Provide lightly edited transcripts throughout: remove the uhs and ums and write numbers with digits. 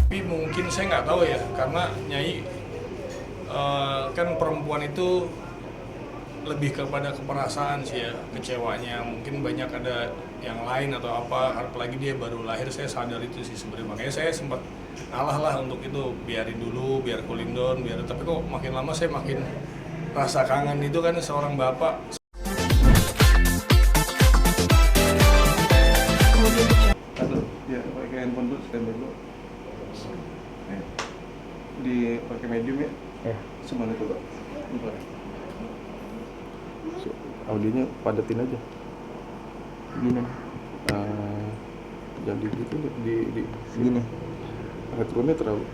Tapi mungkin saya nggak tahu ya, karena Nyai kan perempuan itu lebih kepada keperasaan sih ya, kecewanya. Mungkin banyak ada yang lain atau apa, apalagi dia baru lahir, saya sadar itu sih sebenarnya. Makanya saya sempat ngalah lah untuk itu, biarin dulu, biar cooling down, biar. Tapi kok makin lama saya makin rasa kangen itu kan seorang bapak. Aduh, ya pakai handphone dulu, standby dulu. Di pakai medium ya? Ya. Semana coba? Bentar. Audionya padatin aja. Gini. Jangan gitu di Gini. headphone-nya terlalu.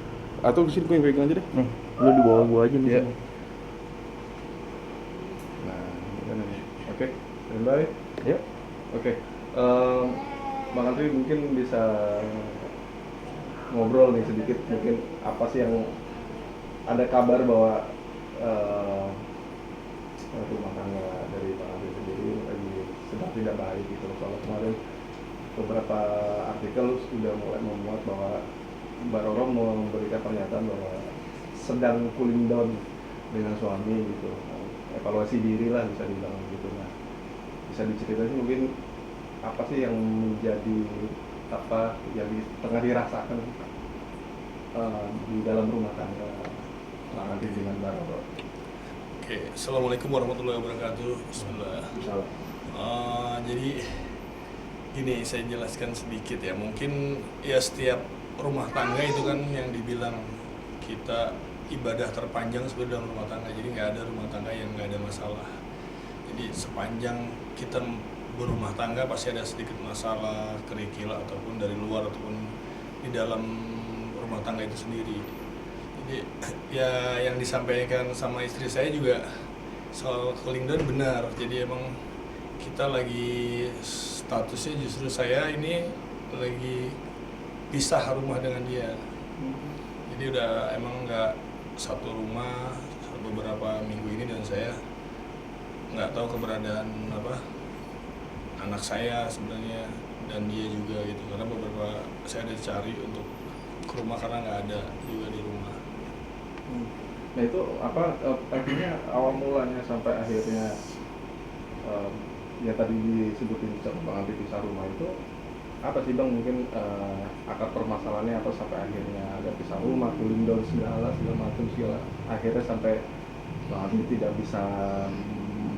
Atau di sini gue yang pegang aja deh. Nih, Lu di bawah gua aja nih. Iya. Sini. nah, gimana nih? Oke, standby. Ya. Oke. Bang Andri mungkin bisa ngobrol nih sedikit, mungkin apa sih yang ada kabar bahwa rumah tangga dari Bang Andri sendiri lagi sedang tidak baik gitu. Soalnya kemarin beberapa artikel sudah mulai memuat bahwa Mbak Roro memberikan pernyataan bahwa sedang cooling down dengan suami gitu, evaluasi diri lah bisa dibilang gitu. Nah, bisa diceritain mungkin apa sih yang menjadi apa yang tengah dirasakan di dalam rumah tangga Bang Andri dengan Mbak Roro? Oke, Assalamualaikum warahmatullahi wabarakatuh. Bismillah. Misalnya. Jadi gini, saya jelaskan sedikit ya. Mungkin ya setiap rumah tangga itu kan yang dibilang kita ibadah terpanjang sebenarnya dalam rumah tangga. Jadi nggak ada rumah tangga yang nggak ada masalah. Jadi sepanjang kita berumah tangga pasti ada sedikit masalah, kerikil ataupun dari luar ataupun di dalam rumah tangga itu sendiri. Jadi ya yang disampaikan sama istri saya juga soal cooling down benar. Jadi emang kita lagi statusnya justru saya ini lagi pisah rumah dengan dia. Jadi udah emang nggak satu rumah beberapa minggu ini, dan saya nggak tahu keberadaan anak saya sebenarnya, dan dia juga gitu, karena beberapa saya ada cari untuk ke rumah karena nggak ada juga di rumah. Nah itu apa akhirnya awal mulanya sampai akhirnya ya tadi disebutin sama Bang Andri pisah rumah itu apa sih Bang, mungkin akar permasalahannya apa sampai akhirnya ada pisah rumah, cooling down segala macam akhirnya sampai Bang Andri tidak bisa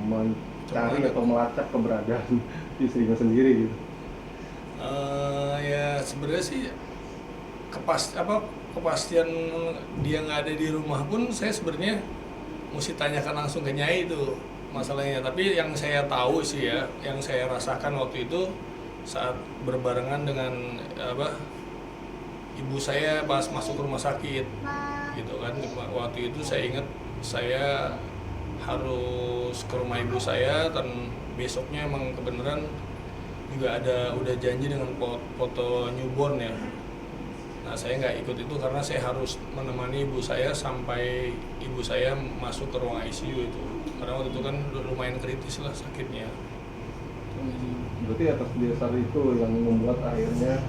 mencari atau melacak keberadaan istrinya sendiri gitu. Ya sebenarnya sih kepastian dia nggak ada di rumah pun saya sebenarnya mesti tanyakan langsung ke Nyai itu masalahnya. Tapi yang saya tahu sih ya, yang saya rasakan waktu itu saat berbarengan dengan ibu saya pas masuk rumah sakit gitu kan. Waktu itu saya ingat saya harus ke rumah ibu saya, dan besoknya emang kebenaran juga udah janji dengan foto newborn ya. Nah saya nggak ikut itu karena saya harus menemani ibu saya sampai ibu saya masuk ke ruang ICU itu, karena waktu itu kan lumayan kritis lah sakitnya. Berarti atas dasar itu yang membuat akhirnya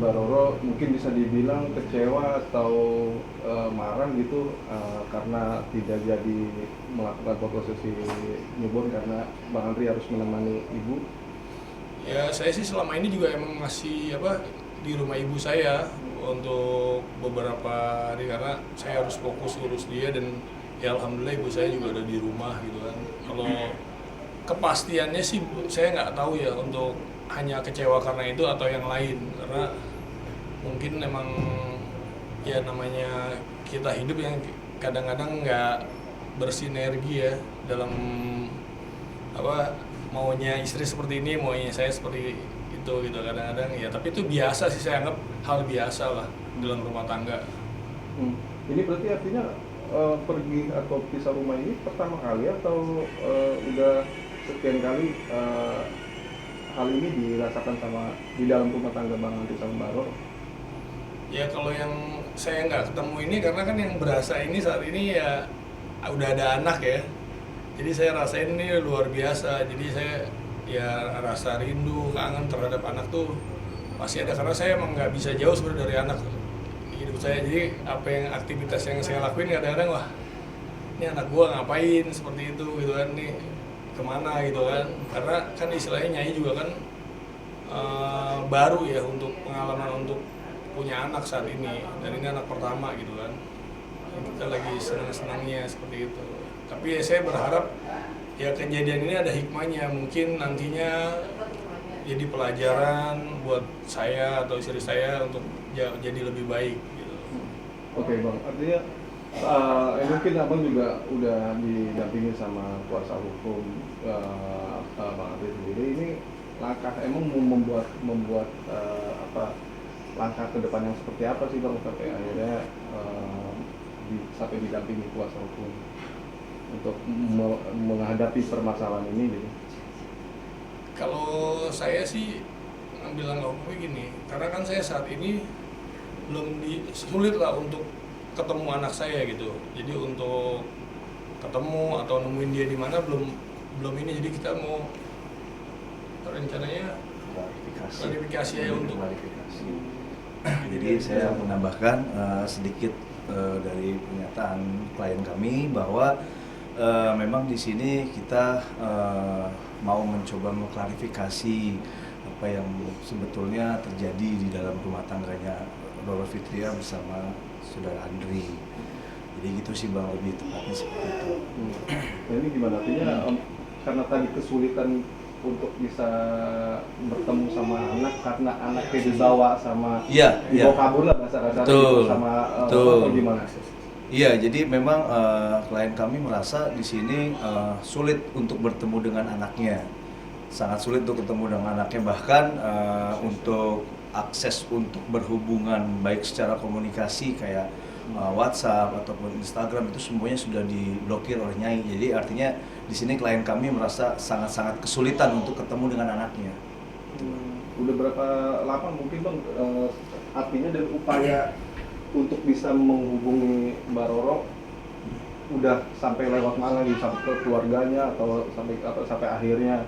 Mbak Roro mungkin bisa dibilang kecewa atau marah gitu karena tidak jadi melakukan prosesi newborn karena Bang Andri harus menemani ibu. Ya saya sih selama ini juga emang masih di rumah ibu saya untuk beberapa hari karena saya harus fokus urus dia, dan ya alhamdulillah ibu saya juga ada di rumah gitu kan. Kalau kepastiannya sih saya nggak tahu ya, untuk hanya kecewa karena itu atau yang lain, karena mungkin emang ya namanya kita hidup yang kadang-kadang nggak bersinergi ya dalam maunya istri seperti ini, maunya saya seperti itu gitu kadang-kadang ya. Tapi itu biasa sih, saya anggap hal biasa lah dalam rumah tangga. Ini berarti artinya pergi atau pisah rumah ini pertama kali atau udah sekian kali hal ini dirasakan sama di dalam rumah tangga Bang Andri sama Mbak Roro? Ya kalau yang saya nggak ketemu ini karena kan yang berasa ini saat ini ya udah ada anak ya. Jadi saya rasain ini luar biasa. Jadi saya ya rasa rindu, kangen terhadap anak tuh pasti ada, karena saya emang nggak bisa jauh sebenarnya dari anak hidup saya. Jadi apa yang aktivitas yang saya lakuin kadang-kadang, wah ini anak gua ngapain seperti itu gitu kan, nih kemana gitu kan, karena kan istilahnya Nyai juga kan baru ya untuk pengalaman untuk punya anak saat ini, dan ini anak pertama gitu kan, kita lagi senang-senangnya seperti itu. Tapi ya saya berharap ya kejadian ini ada hikmahnya, mungkin nantinya jadi pelajaran buat saya atau istri saya untuk jadi lebih baik gitu. Oke Bang, artinya mungkin Abang juga udah didampingi sama kuasa hukum Bang Andri sendiri. Ini langkah emang membuat langkah ke depan yang seperti apa sih Bang sampai akhirnya sampai didampingi kuasa hukum untuk menghadapi permasalahan ini gitu? Kalau saya sih ngambil langkah hukumnya gini, karena kan saya saat ini sulit lah untuk ketemu anak saya gitu. Jadi untuk ketemu atau nemuin dia di mana belum ini. Jadi kita mau rencananya klarifikasi ya untuk klarifikasi. Jadi saya menambahkan sedikit dari pernyataan klien kami bahwa memang di sini kita mau mencoba mengklarifikasi apa yang sebetulnya terjadi di dalam rumah tangganya Roro Fitria bersama saudara Andri. Jadi gitu sih Bang, lebih tepatnya seperti itu. Nah ini gimana artinya karena tadi kesulitan untuk bisa bertemu sama anak karena anaknya dibawa sama dibawa kabur lah bahasa kasarnya sama atau gimana? Iya, jadi memang klien kami merasa di sini sulit untuk bertemu dengan anaknya, sangat sulit untuk bertemu dengan anaknya, bahkan untuk akses untuk berhubungan baik secara komunikasi kayak WhatsApp ataupun Instagram itu semuanya sudah diblokir oleh Nyai. Jadi artinya di sini klien kami merasa sangat-sangat kesulitan untuk ketemu dengan anaknya. Udah berapa lama mungkin Bang artinya dari upaya untuk bisa menghubungi Mbak Roro udah sampai lewat mana nih, sampai ke keluarganya atau sampai akhirnya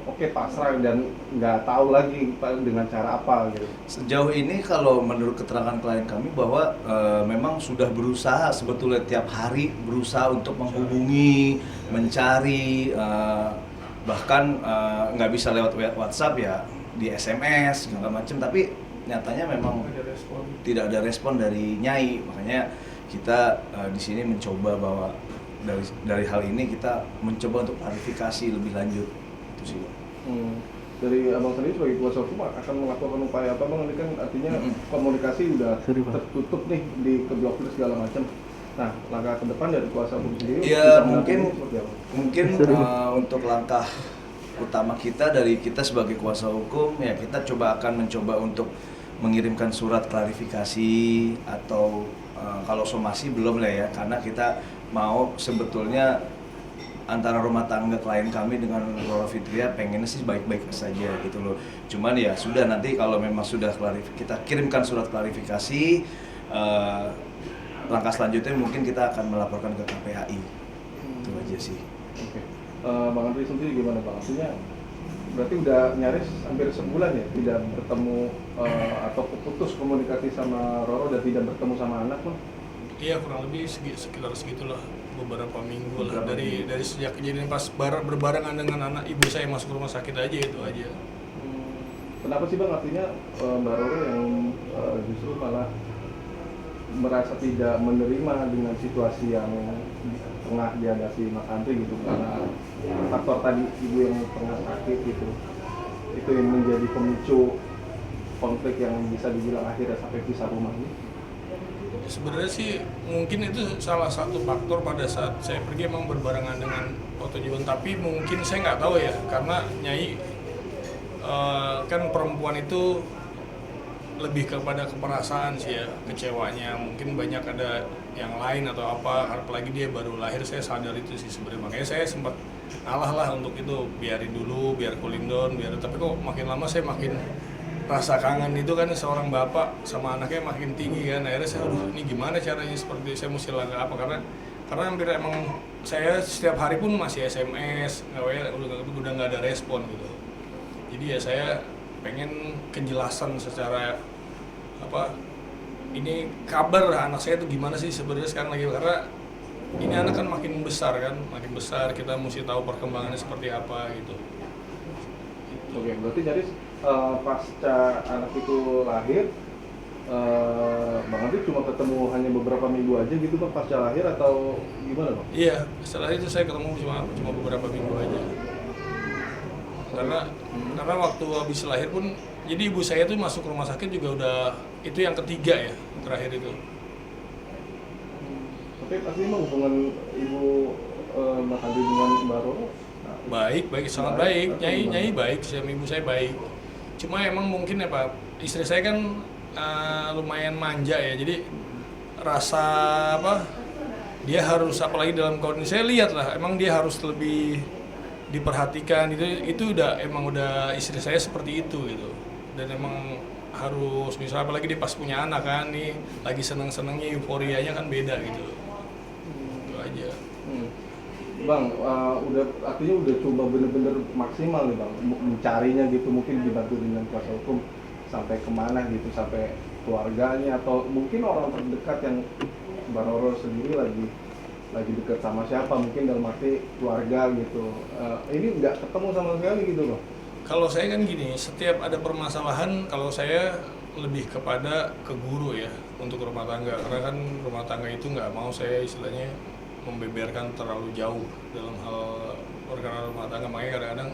oke pasrah dan nggak tahu lagi dengan cara apa gitu? Sejauh ini kalau menurut keterangan klien kami bahwa memang sudah berusaha sebetulnya tiap hari berusaha untuk menghubungi, mencari, bahkan nggak bisa lewat WhatsApp ya di SMS segala macam, tapi nyatanya memang tidak ada respon dari Nyai. Makanya kita di sini mencoba bahwa dari hal ini kita mencoba untuk klarifikasi lebih lanjut. Itu sih. Dari Abang sendiri sebagai kuasa hukum akan melakukan upaya apa Bang? Ini kan artinya komunikasi udah tertutup nih, keblokir segala macam. Nah, langkah ke depan dari kuasa hukum sendiri ya mungkin untuk langkah utama kita dari kita sebagai kuasa hukum ya kita akan mencoba untuk mengirimkan surat klarifikasi atau kalau somasi belum lah ya, karena kita mau sebetulnya antara rumah tangga klien kami dengan Roro Fitria pengennya sih baik-baik saja gitu loh. Cuman ya sudah, nanti kalau memang sudah kita kirimkan surat klarifikasi, langkah selanjutnya mungkin kita akan melaporkan ke KPAI. Itu aja sih. Oke. Bang Andri sendiri gimana Bang? Artinya berarti udah nyaris hampir sebulan ya tidak bertemu atau putus komunikasi sama Roro dan tidak bertemu sama anak Bang? Iya, kurang lebih sekitar segitulah, beberapa minggu lah dari sejak kejadian pas berbarengan dengan anak ibu saya masuk rumah sakit aja, itu aja. Kenapa sih Bang artinya Mbak Roro yang justru malah merasa tidak menerima dengan situasi yang tengah dihadapi Mas Andri gitu, karena faktor tadi ibu yang tengah sakit gitu, itu yang menjadi pemicu konflik yang bisa dibilang akhirnya sampai pisah rumah ini? Sebenarnya sih mungkin itu salah satu faktor pada saat saya pergi emang berbarengan dengan autojuan, tapi mungkin saya nggak tahu ya, karena Nyai kan perempuan itu lebih kepada keperasaan sih ya, kecewanya mungkin banyak ada yang lain atau apa, apalagi dia baru lahir, saya sadar itu sih sebenarnya. Makanya saya sempat ngalah lah untuk itu, biarin dulu, biar cooling down, tapi kok makin lama saya makin rasa kangen itu kan seorang bapak sama anaknya makin tinggi kan. Akhirnya saya, ini gimana caranya, seperti saya mesti langkah apa, karena karena hampir emang saya setiap hari pun masih SMS, udah nggak ada respon gitu. Jadi ya saya pengen kejelasan secara ini kabar anak saya itu gimana sih sebenarnya sekarang lagi, karena ini anak kan makin besar kita mesti tahu perkembangannya seperti apa gitu. Oke, berarti jadi pasca anak itu lahir, Bang Andri cuma ketemu hanya beberapa minggu aja gitu Bang pasca lahir atau gimana Bang? Iya, setelah itu saya ketemu cuma beberapa minggu aja. Karena waktu habis lahir pun, jadi ibu saya tuh masuk rumah sakit juga udah, itu yang ketiga ya, terakhir itu. Tapi pasti emang hubungan ibu Bang Andri dengan Mbak Roro? Baik, sangat baik. Nyai baik, sama ibu saya baik. Cuma emang mungkin ya Pak, istri saya kan lumayan manja ya, jadi rasa dia harus, apalagi dalam kondisi saya lihat lah, emang dia harus lebih diperhatikan, itu udah istri saya seperti itu gitu. Dan emang harus, misalnya apalagi dia pas punya anak kan, nih lagi seneng-senengnya, euforianya kan beda gitu. Itu aja. Bang, artinya udah coba bener-bener maksimal nih Bang, mencarinya gitu, mungkin dibantu dengan kuasa hukum sampai kemana gitu, sampai keluarganya atau mungkin orang terdekat yang Mbak Roro sendiri lagi dekat sama siapa, mungkin dalam arti keluarga gitu. Ini nggak ketemu sama sekali gitu Bang? Kalau saya kan gini, setiap ada permasalahan, kalau saya lebih kepada ke guru ya untuk rumah tangga, karena kan rumah tangga itu nggak mau saya istilahnya membeberkan terlalu jauh dalam hal perkara rumah tangga. Makanya kadang-kadang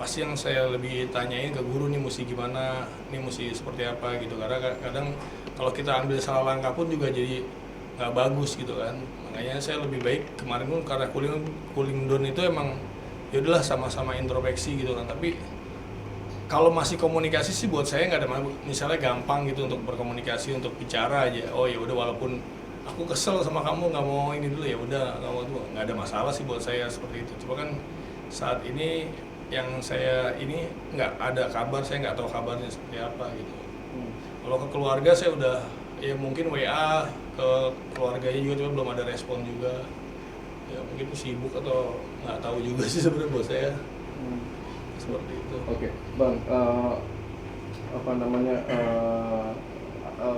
pasti yang saya lebih tanyain ke guru nih mesti gimana, nih mesti seperti apa gitu, karena kadang kalau kita ambil salah langkah pun juga jadi nggak bagus gitu kan. Makanya saya lebih baik kemarin pun karena cooling down itu emang ya udahlah sama-sama introspeksi gitu kan. Tapi kalau masih komunikasi sih buat saya nggak ada, misalnya gampang gitu untuk berkomunikasi, untuk bicara aja. Oh ya udah, walaupun aku kesel sama kamu nggak mau ini dulu, ya udah nggak ada masalah sih buat saya seperti itu. Cuma kan saat ini yang saya ini nggak ada kabar, saya nggak tahu kabarnya seperti apa gitu. Kalau ke keluarga saya udah ya mungkin WA ke keluarganya juga, cuma belum ada respon juga. Ya mungkin sibuk atau nggak tahu juga sih sebenarnya buat saya. Seperti itu. Oke, Bang,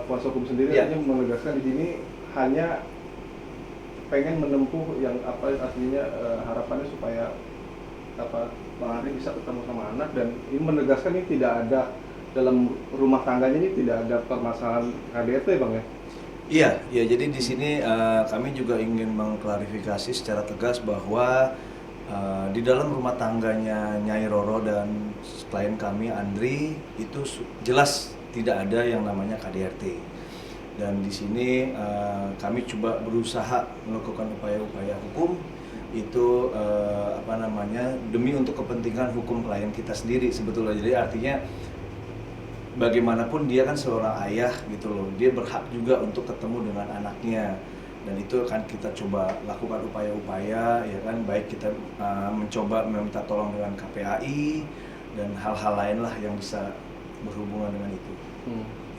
kuasa hukum sendiri hanya menegaskan di sini hanya pengen menempuh yang artinya harapannya supaya Bang Andri bisa ketemu sama anak, dan ini menegaskan ini tidak ada dalam rumah tangganya, ini tidak ada permasalahan KDRT Bang ya? Iya, jadi di sini kami juga ingin mengklarifikasi secara tegas bahwa di dalam rumah tangganya Nyai Roro dan klien kami Andri itu jelas tidak ada yang namanya KDRT. Dan di sini kami coba berusaha melakukan upaya-upaya hukum itu demi untuk kepentingan hukum klien kita sendiri sebetulnya. Jadi artinya bagaimanapun dia kan seorang ayah gitu loh, dia berhak juga untuk ketemu dengan anaknya, dan itu akan kita coba lakukan upaya-upaya ya kan, baik kita mencoba meminta tolong dengan KPAI dan hal-hal lain lah yang bisa berhubungan dengan itu.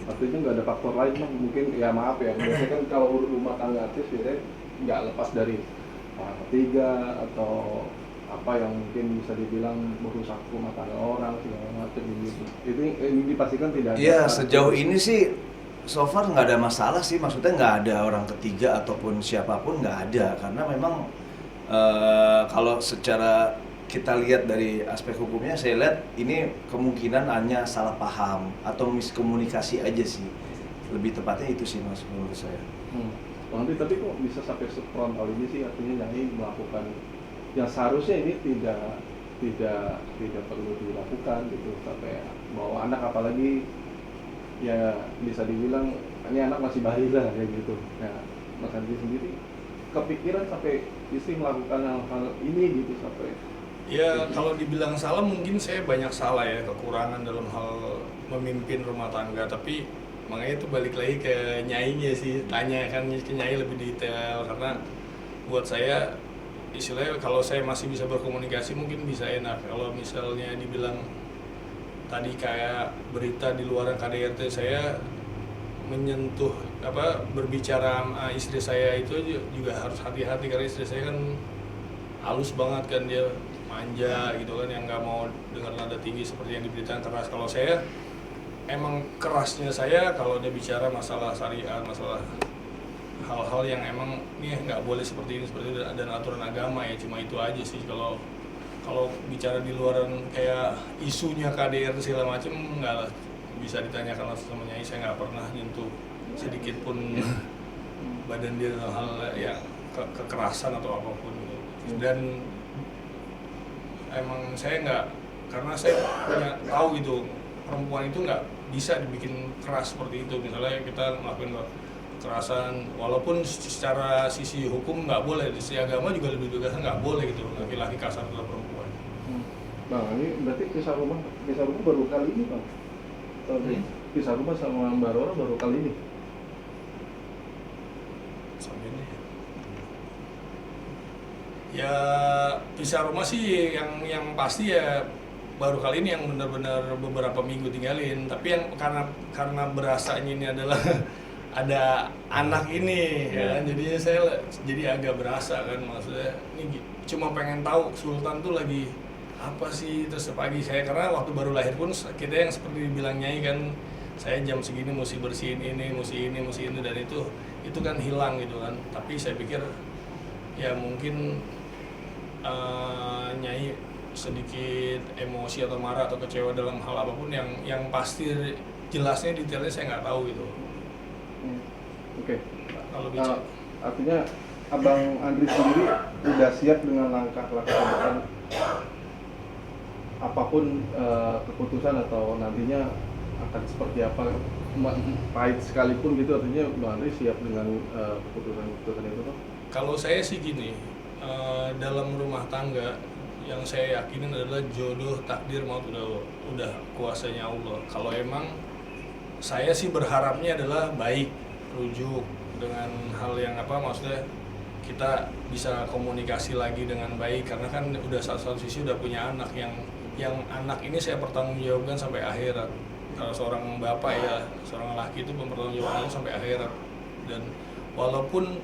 Artinya nggak ada faktor lain Bang, mungkin ya maaf ya, biasanya kan kalau rumah tangga artis biasanya nggak lepas dari orang ketiga atau apa yang mungkin bisa dibilang merusak rumah tangga orang segala macam gitu. Ini dipastikan tidak ada. Iya, sejauh ini sih so far nggak ada masalah sih, maksudnya nggak ada orang ketiga ataupun siapapun, nggak ada, karena memang kalau secara kita lihat dari aspek hukumnya, saya lihat ini kemungkinan hanya salah paham atau miskomunikasi aja sih, lebih tepatnya itu sih Mas menurut saya. Bang Andri, tapi kok bisa sampai sefrontal ini sih, artinya Nyai melakukan yang seharusnya ini tidak perlu dilakukan gitu, sampai bawa anak, apalagi ya bisa dibilang ini anak masih balita kayak gitu. Nah, Mas Andri sendiri kepikiran sampai istri melakukan hal-hal ini gitu sampai? Ya kalau dibilang salah mungkin saya banyak salah ya, kekurangan dalam hal memimpin rumah tangga, tapi makanya itu balik lagi ke Nyainya sih, tanya kan ke Nyai lebih detail, karena buat saya istilahnya kalau saya masih bisa berkomunikasi mungkin bisa enak. Kalau misalnya dibilang tadi kayak berita di luar KDRT, saya menyentuh berbicara sama istri saya itu juga harus hati-hati, karena istri saya kan halus banget kan, dia manja gitu kan, yang nggak mau dengar nada tinggi seperti yang diberitakan keras. Kalau saya emang kerasnya saya kalau dia bicara masalah syariat, masalah hal-hal yang emang nih nggak boleh seperti ini dan aturan agama, ya cuma itu aja sih. Kalau bicara di luaran kayak isunya KDR segala macem, nggak lah, bisa ditanyakan langsung sama Nyai. Saya nggak pernah nyentuh sedikit pun badan dia dalam hal ya kekerasan atau apapun gitu. Dan emang saya nggak, karena saya punya tahu gitu, perempuan itu nggak bisa dibikin keras seperti itu. Misalnya kita ngelakuin kekerasan, walaupun secara sisi hukum nggak boleh, di sisi agama juga lebih tegas nggak boleh gitu, laki-laki kasar terhadap perempuan. Bang, ini berarti pisah rumah baru kali ini, Bang? Pisah rumah sama Mbak Roro baru kali ini? Sampai ini ya pisah rumah sih yang pasti ya baru kali ini, yang benar-benar beberapa minggu tinggalin. Tapi yang karena berasanya ini adalah ada anak ini ya kan, jadinya saya jadi agak berasa kan, maksudnya ini cuma pengen tahu Sultan tuh lagi apa sih. Terus pagi saya, karena waktu baru lahir pun kita yang seperti dibilang Nyai kan, saya jam segini mesti bersihin ini, mesti ini, dan itu kan hilang gitu kan. Tapi saya pikir ya mungkin Nyai sedikit emosi atau marah atau kecewa dalam hal apapun, yang pasti jelasnya detailnya saya nggak tahu gitu. Oke. Kalau bicara Artinya Abang Andri sendiri udah siap dengan langkah-langkah apapun keputusan atau nantinya akan seperti apa, pahit sekalipun gitu, artinya Bang Andri siap dengan keputusan itu, Bang? Kalau saya sih gini, dalam rumah tangga yang saya yakinin adalah jodoh, takdir, maut udah kuasanya Allah. Kalau emang saya sih berharapnya adalah baik, rujuk dengan hal yang maksudnya kita bisa komunikasi lagi dengan baik, karena kan udah satu sisi udah punya anak yang anak ini saya pertanggungjawabkan sampai akhirat. Kalau seorang bapak ya, seorang laki itu mempertanggungjawabkan sampai akhirat. Dan walaupun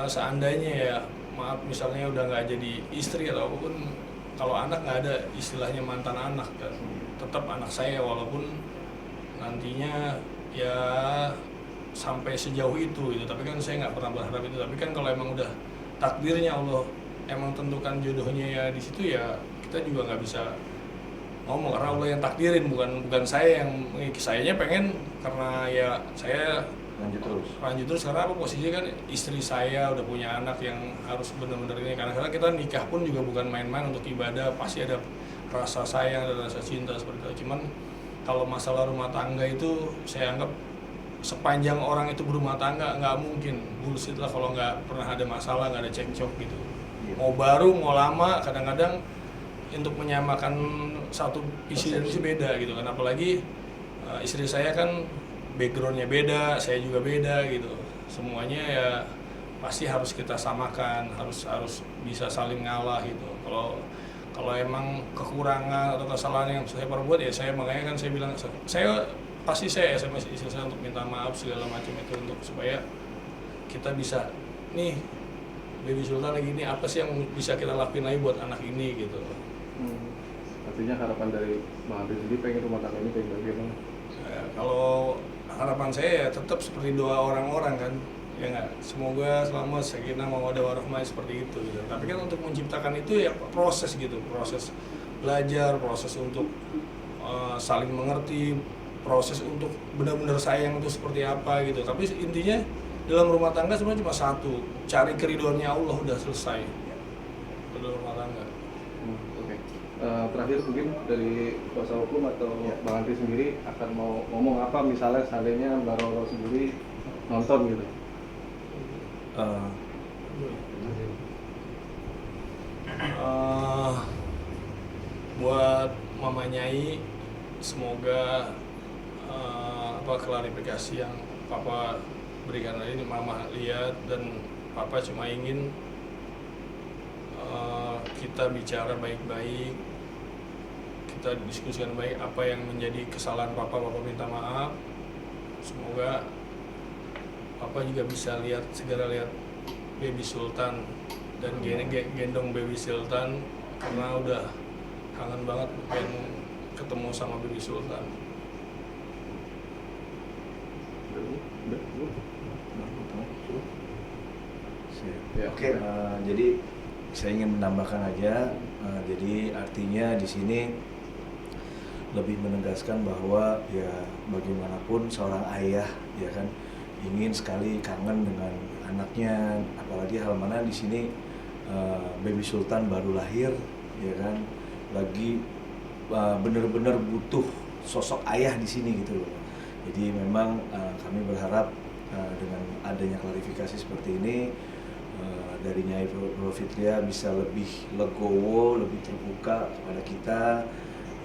seandainya ya, maaf misalnya udah nggak jadi istri atau apapun, kalau anak nggak ada istilahnya mantan anak kan, tetap anak saya, walaupun nantinya ya sampai sejauh itu gitu. Tapi kan saya nggak pernah berharap itu. Tapi kan kalau emang udah takdirnya Allah emang tentukan jodohnya ya di situ, ya kita juga nggak bisa ngomong, karena Allah yang takdirin, bukan saya yang. Sayanya pengen karena ya saya lanjut terus karena posisinya kan istri saya udah punya anak yang harus benar-benar ini, karena kita nikah pun juga bukan main-main untuk ibadah, pasti ada rasa sayang dan rasa cinta seperti itu. Cuman kalau masalah rumah tangga itu saya anggap sepanjang orang itu berumah tangga nggak mungkin bullshit lah kalau nggak pernah ada masalah, nggak ada cekcok gitu. Mau baru mau lama, kadang-kadang untuk menyamakan satu visi dan misi beda gitu kan. Apalagi istri saya kan backgroundnya beda, saya juga beda gitu. Semuanya ya pasti harus kita samakan, harus bisa saling ngalah gitu. Kalau emang kekurangan atau kesalahan yang saya perbuat ya saya, makanya kan saya bilang, saya SMS istri saya untuk minta maaf segala macam itu, untuk supaya kita bisa nih Baby Sultan lagi ini, apa sih yang bisa kita lakuin lagi buat anak ini gitu. Artinya harapan dari Bang Andri sendiri pengen rumah tangga ini kayak bagaimana? Kalau harapan saya ya tetap seperti doa orang-orang kan, ya nggak, semoga selama sakinah mawaddah warahmah seperti itu gitu. Tapi kan untuk menciptakan itu ya proses gitu, proses belajar, proses untuk saling mengerti, proses untuk benar-benar sayang itu seperti apa gitu. Tapi intinya dalam rumah tangga sebenarnya cuma satu, cari keridhoannya Allah, udah selesai dalam rumah tangga. Oke. Terakhir mungkin dari kuasa hukum atau Bang Andri sendiri akan mau ngomong apa, misalnya seandainya Mbak Roro sendiri nonton gitu? Buat Mama Nyai, semoga klarifikasi yang Papa berikan tadi, Mama lihat, dan Papa cuma ingin kita bicara baik-baik, kita diskusikan baik apa yang menjadi kesalahan Papa minta maaf. Semoga Papa juga bisa segera lihat Baby Sultan dan gendong Baby Sultan karena udah kangen banget pengen ketemu sama Baby Sultan. Ya. Oke, jadi saya ingin menambahkan aja, jadi artinya di sini lebih menegaskan bahwa ya bagaimanapun seorang ayah ya kan ingin sekali kangen dengan anaknya, apalagi hal mana di sini Baby Sultan baru lahir ya kan, lagi benar-benar butuh sosok ayah di sini gitu loh. Jadi memang kami berharap dengan adanya klarifikasi seperti ini dari Nyai Fitria bisa lebih legowo, lebih terbuka kepada kita,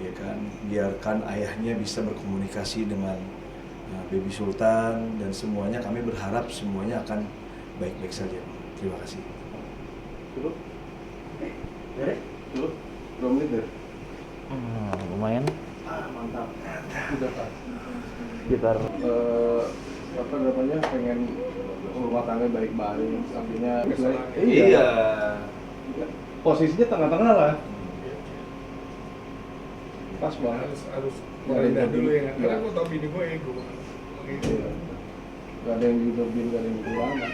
ya kan, biarkan ayahnya bisa berkomunikasi dengan Baby Sultan dan semuanya kami berharap semuanya akan baik-baik saja. Terima kasih. Cukup? Cukup? 2 menit deh. Lumayan. Mantap. Udah pas. Sekitar Apa namanya, pengen rumah tangga baik-baik, artinya Iya. Posisinya tengah-tengah lah, pas banget. harus merendah dulu ya kan, karena aku tau bini gue ego. Iya. Gak ada yang diudobin, gak ada yang ulama.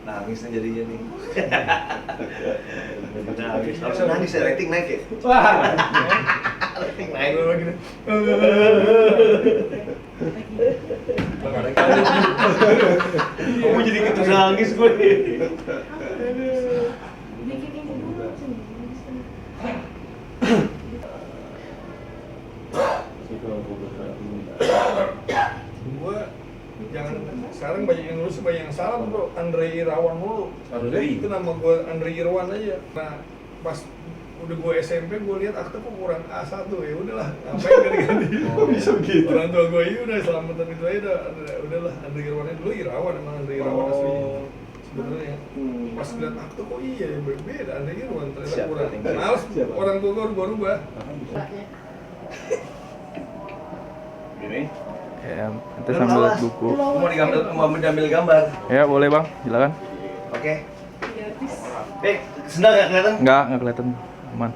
Nangisnya jadinya nih. Nangis. Harusnya nangis ya, rating naik ya. Wah, Rating naik. Kamu jadi gitu nangis gue. Gue jangan sekarang banyak yang lulus, banyak yang salah bro. Andre Irawan mulu. Itu nama gue Andre Irawan aja. Nah pas udah gue SMP gue lihat akte kok kurang A1, ya udahlah ngapain ganti-ganti. Bisa begitu. Orang tua gue ini udah selamatan itu aja udahlah Andre Irawannya dulu Irawan, emang Andre Irawan asli sebenarnya. Pas lihat akte kok iya beda Andre Irawan ternyata kurang. Males orang tua gue rubah-rubah. Gini. ya, nanti sambil lihat buku. Mau diambil gambar. Ya boleh bang, silakan. Oke. Sendal nggak kelihatan? Nggak kelihatan, aman.